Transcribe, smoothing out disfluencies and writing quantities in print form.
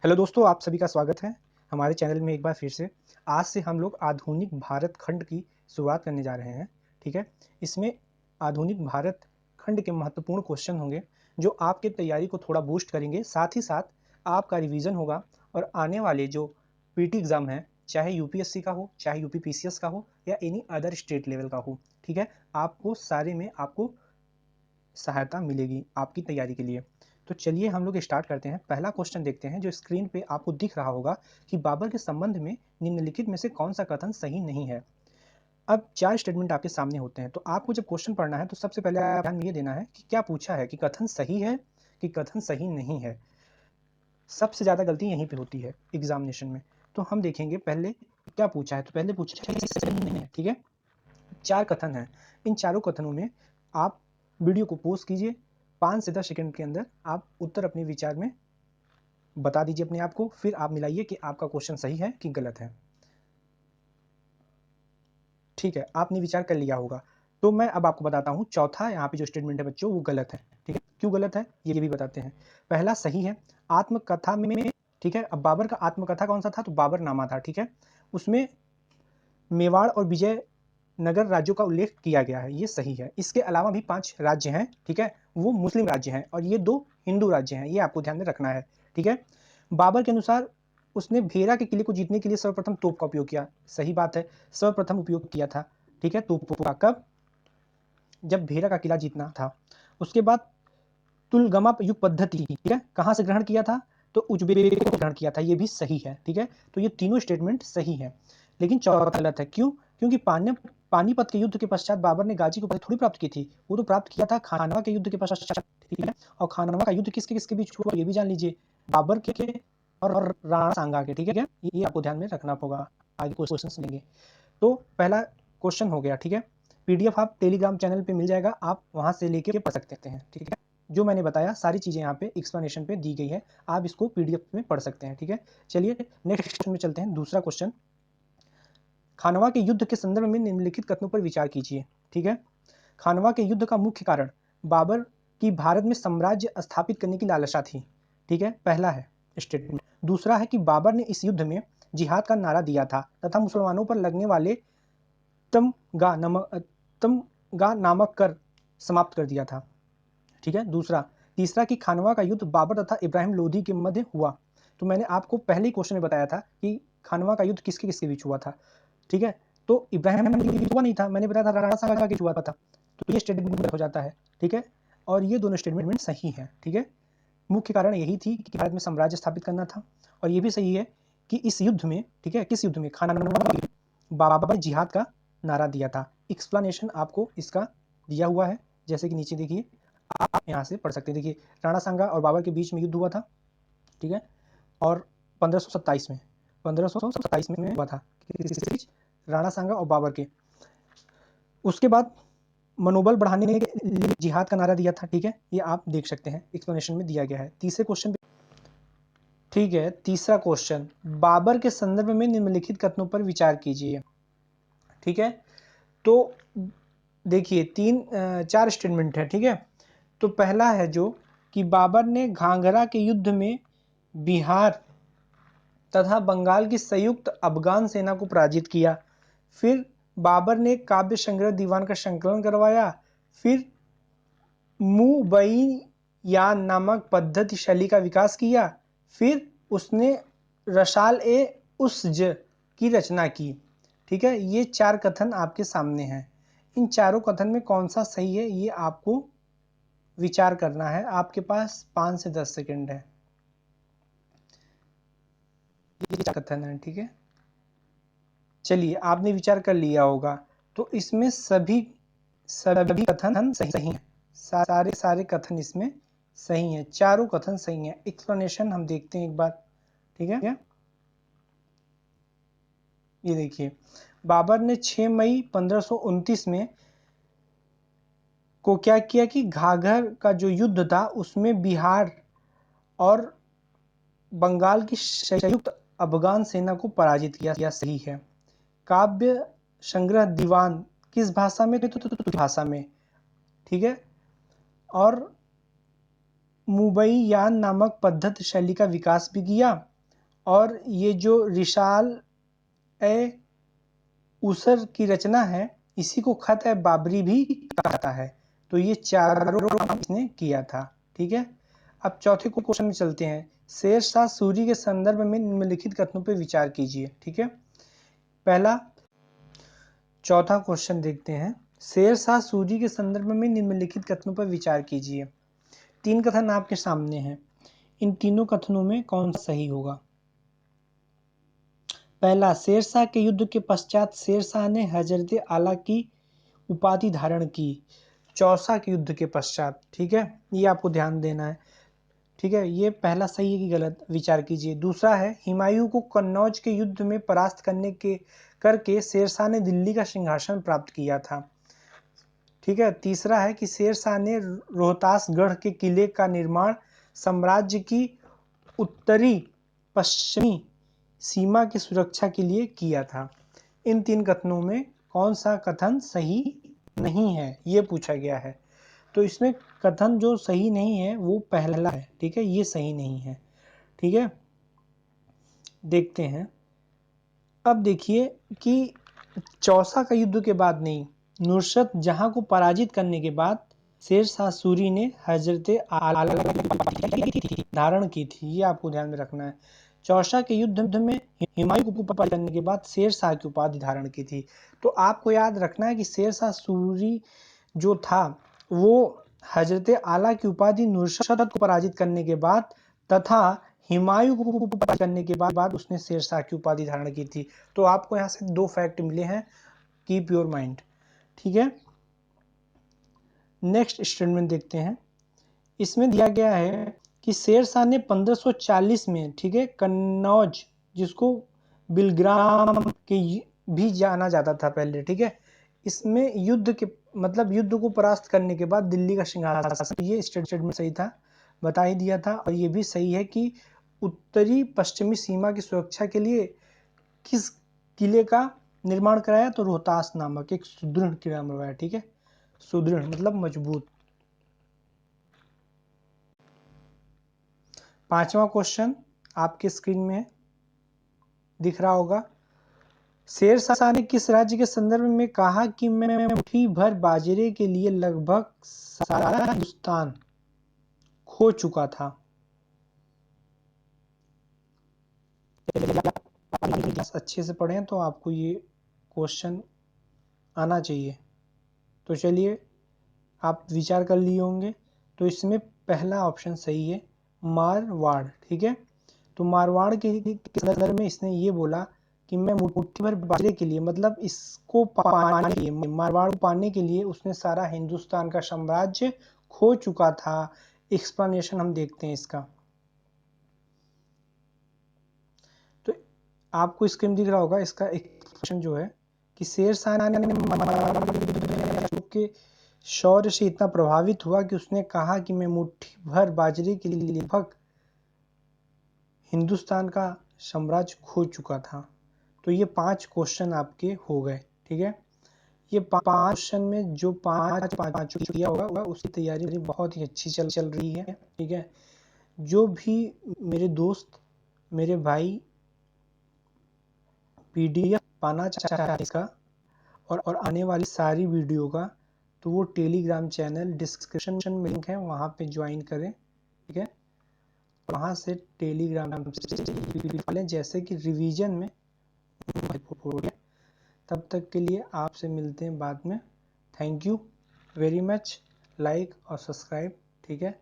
Hello दोस्तों, आप सभी का स्वागत है हमारे चैनल में एक बार फिर से। आज से हम लोग आधुनिक भारत खंड की शुरुआत करने जा रहे हैं। ठीक है, इसमें आधुनिक भारत खंड के महत्वपूर्ण क्वेश्चन होंगे जो आपके तैयारी को थोड़ा बूस्ट करेंगे। साथ ही साथ आपका रिवीजन होगा और आने वाले जो पीटी एग्ज़ाम है, चाहे यूपीएससी का हो, चाहे यूपी पीसीएस का हो या एनी अदर स्टेट लेवल का हो, ठीक है, आपको सारे में आपको सहायता मिलेगी आपकी तैयारी के लिए। तो चलिए हम लोग स्टार्ट करते हैं। पहला क्वेश्चन देखते हैं जो स्क्रीन पे आपको दिख रहा होगा कि बाबर के संबंध में निम्नलिखित में से कौन सा कथन सही नहीं है। अब 4 स्टेटमेंट आपके सामने होते हैं, तो आपको जब क्वेश्चन पढ़ना है तो सबसे पहले ध्यान ये देना है कि क्या पूछा है, कि कथन सही है कि कथन सही नहीं है। सबसे ज़्यादा गलती यहीं पे होती है एग्जामिनेशन में। तो हम देखेंगे पहले क्या पूछा है। तो पहले पूछा है सही नहीं है, ठीक है। 4 कथन हैं। इन चारों कथनों में आप वीडियो को पॉज कीजिए, 5 से 10 सेकंड के अंदर आप उत्तर अपने विचार में बता दीजिए अपने आप को, फिर आप मिलाइए कि आपका क्वेश्चन सही है कि गलत है। ठीक है, आपने विचार कर लिया होगा। तो मैं अब आपको बताता हूँ चौथा यहाँ पे जो स्टेटमेंट है बच्चों वो गलत है। ठीक है, क्यों गलत है ये भी बताते हैं। पहला सही है, आत्मकथा में, ठीक है। अब बाबर का आत्मकथा कौन सा था, तो बाबरनामा था, ठीक है। उसमें मेवाड़ और विजय नगर राज्यों का उल्लेख किया गया है, ये सही है। इसके अलावा भी 5 राज्य हैं, ठीक है, वो मुस्लिम राज्य हैं और ये 2 हिंदू राज्य हैं, ये आपको ध्यान में रखना है, ठीक है। बाबर के अनुसार उसने भेरा के किले को जीतने के लिए सर्वप्रथम तोप का उपयोग किया, सही बात है, सर्वप्रथम उपयोग किया था, ठीक है, तोप का। कब? जब भेरा का किला जीतना था। उसके बाद तुलगमा युग पद्धति, ठीक है, कहाँ से ग्रहण किया था, तो उज्बेक को ग्रहण किया था, ये भी सही है, ठीक है। तो ये तीनों स्टेटमेंट सही है, लेकिन चौथा गलत है। क्यों? क्योंकि पानीपत के युद्ध के पश्चात बाबर ने गाजी की उपाधि थोड़ी प्राप्त की थी, वो तो प्राप्त किया था खानवा के युद्ध के पश्चात, ठीक है। और खानवा का युद्ध किसके किसके बीच हुआ ये भी जान लीजिए, बाबर के और राणा सांगा के, ठीक है। ये आपको ध्यान में रखना होगा, आगे क्वेश्चन सुनेंगे। तो पहला क्वेश्चन हो गया, ठीक है। पीडीएफ आप टेलीग्राम चैनल पे मिल जाएगा, आप वहां से लेके पढ़ सकते हैं, ठीक है। जो मैंने बताया सारी चीजें यहाँ पे एक्सप्लेनेशन पे दी गई है, आप इसको पीडीएफ में पढ़ सकते हैं, ठीक है। चलिए नेक्स्ट क्वेश्चन में चलते हैं। दूसरा क्वेश्चन, खानवा के युद्ध के संदर्भ में निम्नलिखित कथनों पर विचार कीजिए, ठीक है। खानवा के युद्ध का मुख्य कारण बाबर की भारत में साम्राज्य स्थापित करने की लालसा थी, ठीक है, पहला है स्टेटमेंट। दूसरा है कि बाबर ने इस युद्ध में जिहाद का नारा दिया था तथा मुसलमानों पर लगने वाले तमगा नामक कर समाप्त कर दिया था, ठीक है। दूसरा, तीसरा कि खानवा का युद्ध बाबर तथा इब्राहिम लोधी के मध्य हुआ। तो मैंने आपको पहले ही क्वेश्चन में बताया था कि खानवा का युद्ध किसके किसके बीच हुआ था, ठीक है। तो इब्राहिम हुआ नहीं था, मैंने बताया था राणा सांगा के बीच हुआ था। तो ये स्टेटमेंट हो जाता है, ठीक है। और ये दोनों स्टेटमेंट सही है, ठीक है। मुख्य कारण यही थी कि भारत में साम्राज्य स्थापित करना था, और ये भी सही है कि इस युद्ध में, ठीक है, किस युद्ध में, खानवा, बाबर ने जिहाद का नारा दिया था। एक्सप्लेनेशन आपको इसका दिया हुआ है, जैसे कि नीचे देखिए, आप यहाँ से पढ़ सकते हैं। देखिए, राणा सांगा और बाबर के बीच में युद्ध हुआ था, ठीक है, और 1527 में हुआ था, राणा सांगा और बाबर के। उसके बाद मनोबल बढ़ाने के लिए जिहाद का नारा दिया था, ठीक है, ये आप देख सकते हैं, एक्सप्लेनेशन में दिया गया है। तीसरे क्वेश्चन, ठीक है, तीसरा क्वेश्चन, बाबर के संदर्भ में निम्नलिखित कथनों पर विचार कीजिए, ठीक है। तो देखिए 4 स्टेटमेंट है, ठीक है। तो पहला है जो कि बाबर ने घाघरा के युद्ध में बिहार तथा बंगाल की संयुक्त अफगान सेना को पराजित किया। फिर बाबर ने काव्य संग्रह दीवान का संकलन करवाया। फिर मुबैयान नामक पद्धति शैली का विकास किया। फिर उसने रसाल ए उसज की रचना की, ठीक है। ये 4 कथन आपके सामने हैं। इन चारों कथन में कौन सा सही है ये आपको विचार करना है। आपके पास 5 से 10 सेकंड है। ये 4 कथन है, ठीक है। चलिए, आपने विचार कर लिया होगा। तो इसमें सभी कथन सही हैं, सारे कथन इसमें सही हैं, चारों कथन सही हैं। एक्सप्लेनेशन हम देखते हैं एक बार, ठीक है। ये देखिए, बाबर ने 6 मई 1529 में को क्या किया कि घाघर का जो युद्ध था उसमें बिहार और बंगाल की संयुक्त अफगान सेना को पराजित किया, सही है। काव्य संग्रह दीवान किस भाषा में, तो भाषा में, ठीक है। और मुबैयान नामक पद्धति शैली का विकास भी किया। और ये जो रिसाल ए उसर की रचना है, इसी को खत ए बाबरी भी कहा जाता है। तो ये चारों काम इसने किया था। ठीक है, अब चौथे क्वेश्चन में चलते हैं। शेर शाह सूरी के संदर्भ में निम्नलिखित कथनों पर विचार कीजिए। ठीक है, पहला चौथा क्वेश्चन देखते हैं। शेर शाह सूरी के संदर्भ में निम्नलिखित कथनों पर विचार कीजिए। 3 कथन आपके सामने हैं, इन तीनों कथनों में कौन सा सही होगा? पहला, शेरशाह के युद्ध के पश्चात शेरशाह ने हजरत आला की उपाधि धारण की। चौसा के युद्ध के पश्चात। ठीक है, ये आपको ध्यान देना है। ठीक है, ये पहला सही है कि गलत, विचार कीजिए। दूसरा है, हुमायूं को कन्नौज के युद्ध में परास्त करके शेरशाह ने दिल्ली का सिंहासन प्राप्त किया था। ठीक है, तीसरा है कि शेरशाह ने रोहतासगढ़ के किले का निर्माण साम्राज्य की उत्तरी पश्चिमी सीमा की सुरक्षा के लिए किया था। इन 3 कथनों में कौन सा कथन सही नहीं है, ये पूछा गया है। तो इसमें कथन जो सही नहीं है वो पहला है। ठीक है, ये सही नहीं है। ठीक है, देखते हैं। अब देखिए कि चौसा का युद्ध के बाद नहीं, नुसरत जहां को पराजित करने के बाद शेरशाह सूरी ने हजरत आला धारण की थी। ये आपको ध्यान में रखना है। चौसा के युद्ध में हुमायूं को पराजित करने के बाद शेरशाह की उपाधि धारण की थी। तो आपको याद रखना है कि शेरशाह सूरी जो था वो हजरत आला की उपाधि नुसरत को पराजित करने के बाद तथा हुमायूं को पराजित करने के बाद उसने शेरशाह की उपाधि धारण की थी। तो आपको यहाँ से 2 फैक्ट मिले हैं, कीप योर माइंड। ठीक है, नेक्स्ट स्टेटमेंट देखते हैं। इसमें दिया गया है कि शेरशाह ने 1540 में, ठीक है, कन्नौज, जिसको बिलग्राम के भी जाना जाता था पहले, ठीक है, इसमें युद्ध के मतलब युद्ध को परास्त करने के बाद दिल्ली का सिंहासन, ये स्टेटमेंट सही था, बता ही दिया था। और ये भी सही है कि उत्तरी पश्चिमी सीमा की सुरक्षा के लिए किस किले का निर्माण कराया, तो रोहतास नामक एक सुदृढ़ किला बनवाया। ठीक है, सुदृढ़ मतलब मजबूत। 5वां क्वेश्चन आपके स्क्रीन में दिख रहा होगा। शेरशाह ने किस राज्य के संदर्भ में कहा कि मैं मुट्ठी भर बाजरे के लिए लगभग सारा हिंदुस्तान खो चुका था? अच्छे से पढ़ें तो आपको ये क्वेश्चन आना चाहिए। तो चलिए, आप विचार कर लिए होंगे। तो इसमें पहला ऑप्शन सही है, मारवाड़। ठीक है, तो मारवाड़ के संदर्भ में इसने ये बोला कि मैं मुट्ठी भर बाजरे के लिए, मतलब इसको पाने के लिए, मारवाड़ को पाने के लिए उसने सारा हिंदुस्तान का साम्राज्य खो चुका था। एक्सप्लेनेशन हम देखते हैं इसका। तो आपको स्क्रीन दिख रहा होगा, इसका एक्सप्लेनेशन जो है कि शेरशाह के शौर्य से इतना प्रभावित हुआ कि उसने कहा कि मैं मुट्ठी भर बाजरे के लिए लगभग हिंदुस्तान का साम्राज्य खो चुका था। तो ये 5 क्वेश्चन आपके हो गए। ठीक है, ये 5 क्वेश्चन में जो पाँच किया होगा उसकी तैयारी बहुत ही अच्छी चल रही है। ठीक है, जो भी मेरे दोस्त, मेरे भाई PDF पाना चाहता है इसका और आने वाली सारी वीडियो का, तो वो टेलीग्राम चैनल डिस्क्रिप्शन में लिंक है, वहाँ पे ज्वाइन करें। ठीक है, वहाँ से टेलीग्राम से जैसे कि रिवीजन में। तब तक के लिए आपसे मिलते हैं बाद में। Thank you very much. Like और सब्सक्राइब। ठीक है।